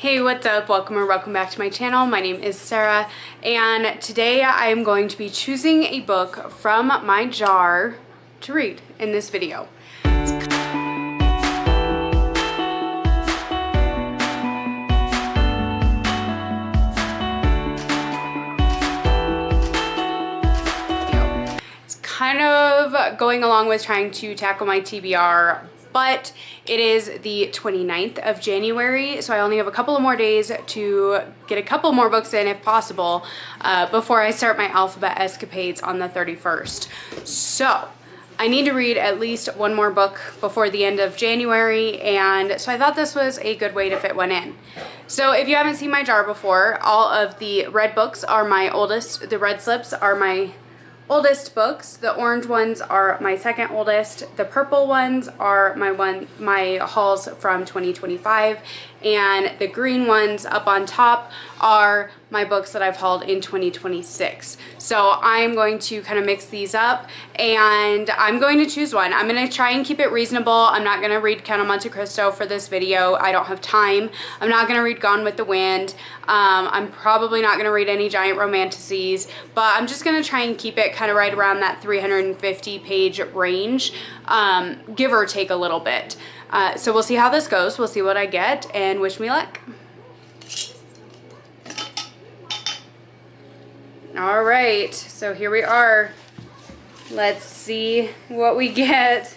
Hey, what's up? Welcome or welcome back to my channel. My name is Sarah, and today I am going to be choosing a book from my jar to read in this video. It's kind of going along with trying to tackle my TBR, but it is the 29th of January, so I only have a couple of more days to get a couple more books in if possible before I start my alphabet escapades on the 31st. So I need to read at least one more book before the end of January, and so I thought this was a good way to fit one in. So if you haven't seen my jar before, all of the red books are my oldest, the red slips are my oldest books. The orange ones are my second oldest. The purple ones are my hauls from 2025, and the green ones up on top are my books that I've hauled in 2026. So I'm going to kind of mix these up, and I'm going to choose one. I'm going to try and keep it reasonable. I'm not going to read Count of Monte Cristo for this video. I don't have time. I'm not going to read Gone with the Wind. I'm probably not going to read any giant romanticises, but I'm just going to try and keep it kind of right around that 350 page range, give or take a little bit. So we'll see how this goes. We'll see what I get, and wish me luck. All right, so here we are. Let's see what we get.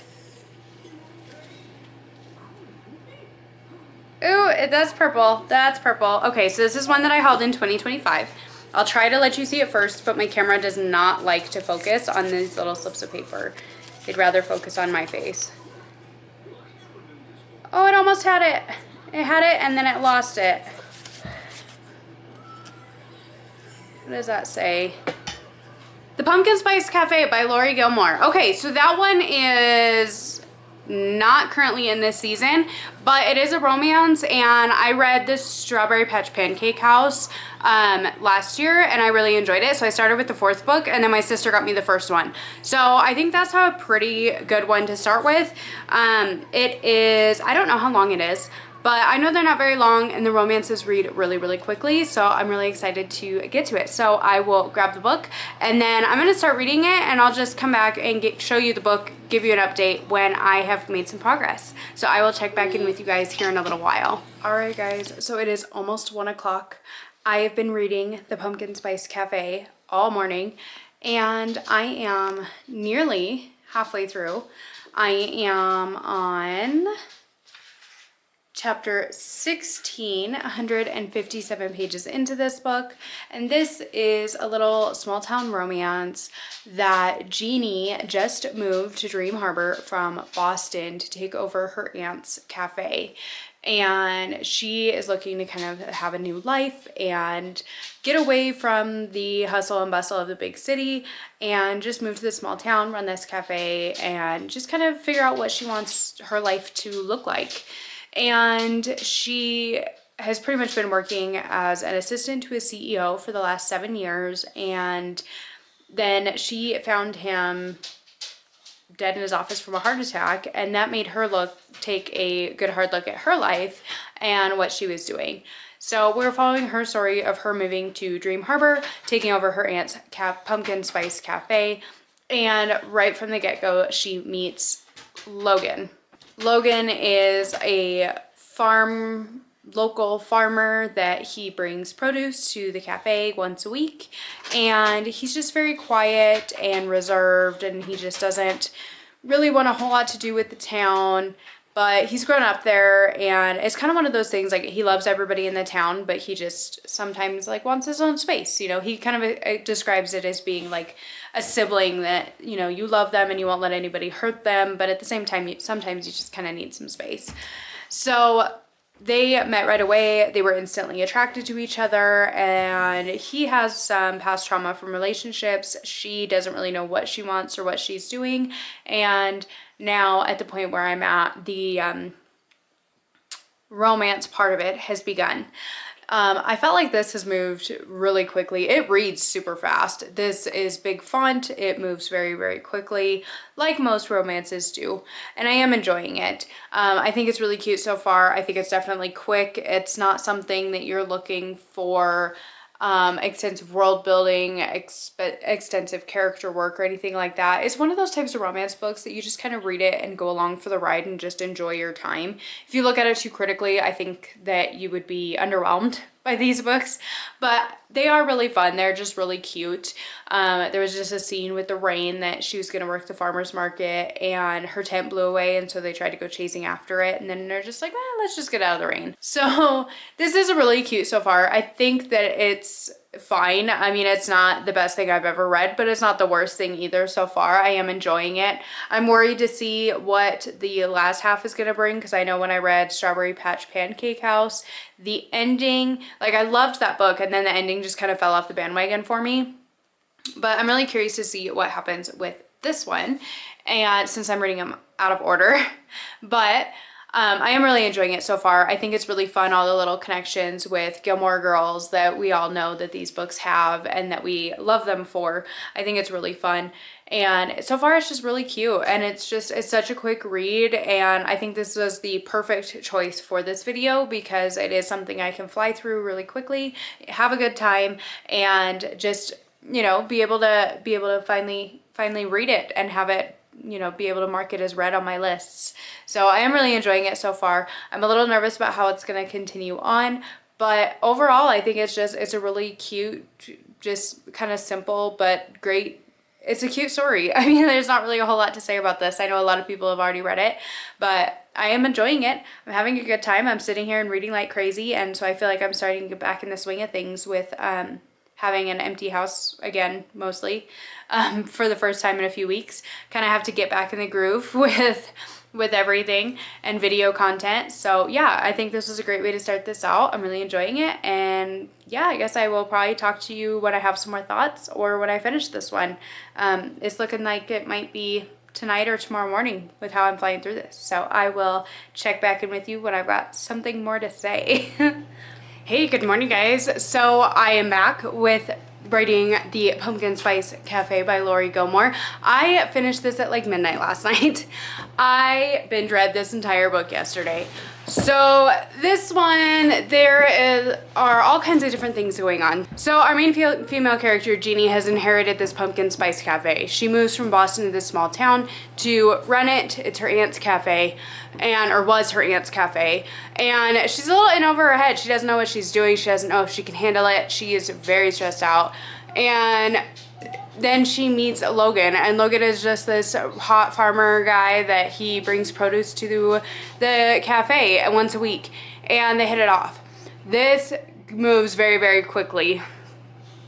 Ooh, that's purple. That's purple. Okay, so this is one that I hauled in 2025. I'll try to let you see it first, but my camera does not like to focus on these little slips of paper. They'd rather focus on my face. Oh, it almost had it. It had it and then it lost it. What does that say? The Pumpkin Spice Cafe by Lori Gilmore. Okay, so that one is not currently in this season, but it is a romance, and I read this Strawberry Patch Pancake House last year, and I really enjoyed it. So I started with the fourth book, and then my sister got me the first one. So I think that's a pretty good one to start with. It is, I don't know how long it is, but I know they're not very long, and the romances read really, really quickly, so I'm really excited to get to it. So I will grab the book, and then I'm going to start reading it, and I'll just come back and show you the book, give you an update when I have made some progress. So I will check back in with you guys here in a little while. All right, guys, so it is almost 1 o'clock. I have been reading The Pumpkin Spice Cafe all morning, and I am nearly halfway through. I am on chapter 16, 157 pages into this book, and this is a little small town romance that Jeannie just moved to Dream Harbor from Boston to take over her aunt's cafe, and she is looking to kind of have a new life and get away from the hustle and bustle of the big city and just move to this small town, run this cafe, and just kind of figure out what she wants her life to look like. And she has pretty much been working as an assistant to a CEO for the last 7 years, and then she found him dead in his office from a heart attack, and that made her take a good hard look at her life and what she was doing. So we're following her story of her moving to Dream Harbor, taking over her aunt's Pumpkin Spice Cafe, and right from the get-go she meets Logan. Logan is a local farmer that he brings produce to the cafe once a week, and he's just very quiet and reserved, and he just doesn't really want a whole lot to do with the town, but he's grown up there, and it's kind of one of those things, like, he loves everybody in the town, but he just sometimes like wants his own space. You know, he kind of describes it as being like a sibling that, you know, you love them and you won't let anybody hurt them, but at the same time, sometimes you just kind of need some space. So they met right away. They were instantly attracted to each other, and he has some past trauma from relationships. She doesn't really know what she wants or what she's doing, and now at the point where I'm at, the romance part of it has begun. I felt like this has moved really quickly. It reads super fast. This is big font. It moves very, very quickly, like most romances do, and I am enjoying it. I think it's really cute so far. I think it's definitely quick. It's not something that you're looking for extensive world building, extensive character work or anything like that. It's one of those types of romance books that you just kind of read it and go along for the ride and just enjoy your time. If you look at it too critically, I think that you would be underwhelmed by these books, but they are really fun. They're just really cute. There was just a scene with the rain that she was going to work the farmer's market and her tent blew away, and so they tried to go chasing after it, and then they're just like, let's just get out of the rain. So this is really cute so far. I think that it's fine. I mean, it's not the best thing I've ever read, but it's not the worst thing either so far. I am enjoying it. I'm worried to see what the last half is going to bring, because I know when I read Strawberry Patch Pancake House, the ending, like, I loved that book, and then the ending just kind of fell off the bandwagon for me. But I'm really curious to see what happens with this one, and since I'm reading them out of order. But I am really enjoying it so far. I think it's really fun, all the little connections with Gilmore Girls that we all know that these books have and that we love them for. I think it's really fun. And so far it's just really cute, and it's such a quick read, and I think this was the perfect choice for this video because it is something I can fly through really quickly, have a good time, and just, you know, be able to finally read it and have it, you know, be able to mark it as read on my lists. So I am really enjoying it so far. I'm a little nervous about how it's going to continue on, but overall I think it's a really cute, just kind of simple but great. It's a cute story. I mean, there's not really a whole lot to say about this. I know a lot of people have already read it, but I am enjoying it. I'm having a good time. I'm sitting here and reading like crazy, and so I feel like I'm starting to get back in the swing of things with having an empty house again, mostly, for the first time in a few weeks. Kind of have to get back in the groove with everything and video content. So yeah, I think this was a great way to start this out. I'm really enjoying it, and yeah, I guess I will probably talk to you when I have some more thoughts or when I finish this one. It's looking like it might be tonight or tomorrow morning with how I'm flying through this. So I will check back in with you when I've got something more to say. Hey, good morning guys. So I am back with writing The Pumpkin Spice Cafe by Lori Gilmore. I finished this at like midnight last night. I binge read this entire book yesterday. So this one, are all kinds of different things going on. So our main female character, Jeannie, has inherited this Pumpkin Spice Cafe. She moves from Boston to this small town to run it. It's her aunt's cafe, or was her aunt's cafe. And she's a little in over her head. She doesn't know what she's doing. She doesn't know if she can handle it. She is very stressed out. And then she meets Logan, and Logan is just this hot farmer guy that he brings produce to the cafe once a week, and they hit it off. This moves very, very quickly.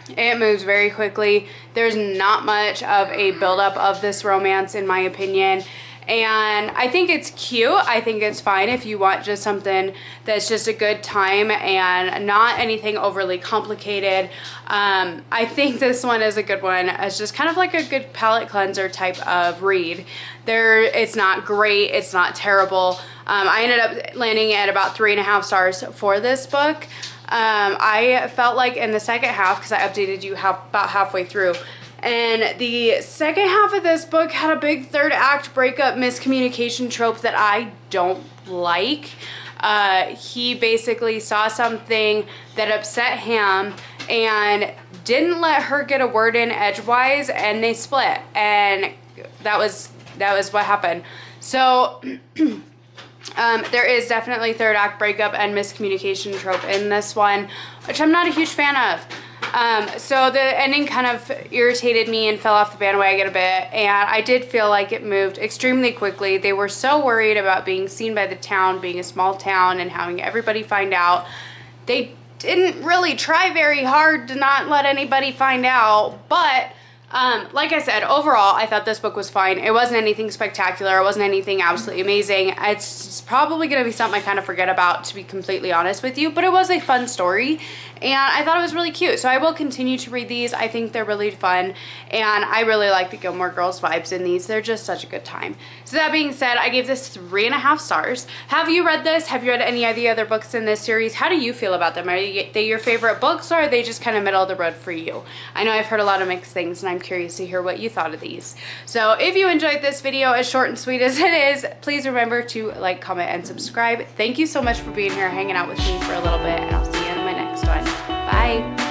It moves very quickly. There's not much of a buildup of this romance, in my opinion. And I think it's cute. I think it's fine if you want just something that's just a good time and not anything overly complicated. I think this one is a good one. It's just kind of like a good palate cleanser type of read. It's not great. It's not terrible. I ended up landing at about 3.5 stars for this book. I felt like in the second half, because I updated you about halfway through, and the second half of this book had a big third act breakup miscommunication trope that I don't like. He basically saw something that upset him and didn't let her get a word in edgewise, and they split, and that was what happened. So there is definitely third act breakup and miscommunication trope in this one, which I'm not a huge fan of. So the ending kind of irritated me and fell off the bandwagon a bit, and I did feel like it moved extremely quickly. They were so worried about being seen by the town, being a small town, and having everybody find out. They didn't really try very hard to not let anybody find out, but Like I said, overall, I thought this book was fine. It wasn't anything spectacular. It wasn't anything absolutely amazing. It's probably going to be something I kind of forget about, to be completely honest with you, but it was a fun story, and I thought it was really cute. So I will continue to read these. I think they're really fun, and I really like the Gilmore Girls vibes in these. They're just such a good time. So that being said, I gave this 3.5 stars. Have you read this? Have you read any of the other books in this series? How do you feel about them? Are they your favorite books, or are they just kind of middle of the road for you? I know I've heard a lot of mixed things, and I'm curious to hear what you thought of these. So if you enjoyed this video, as short and sweet as it is, please remember to like, comment, and subscribe. Thank you so much for being here, hanging out with me for a little bit, and I'll see you in my next one. Bye.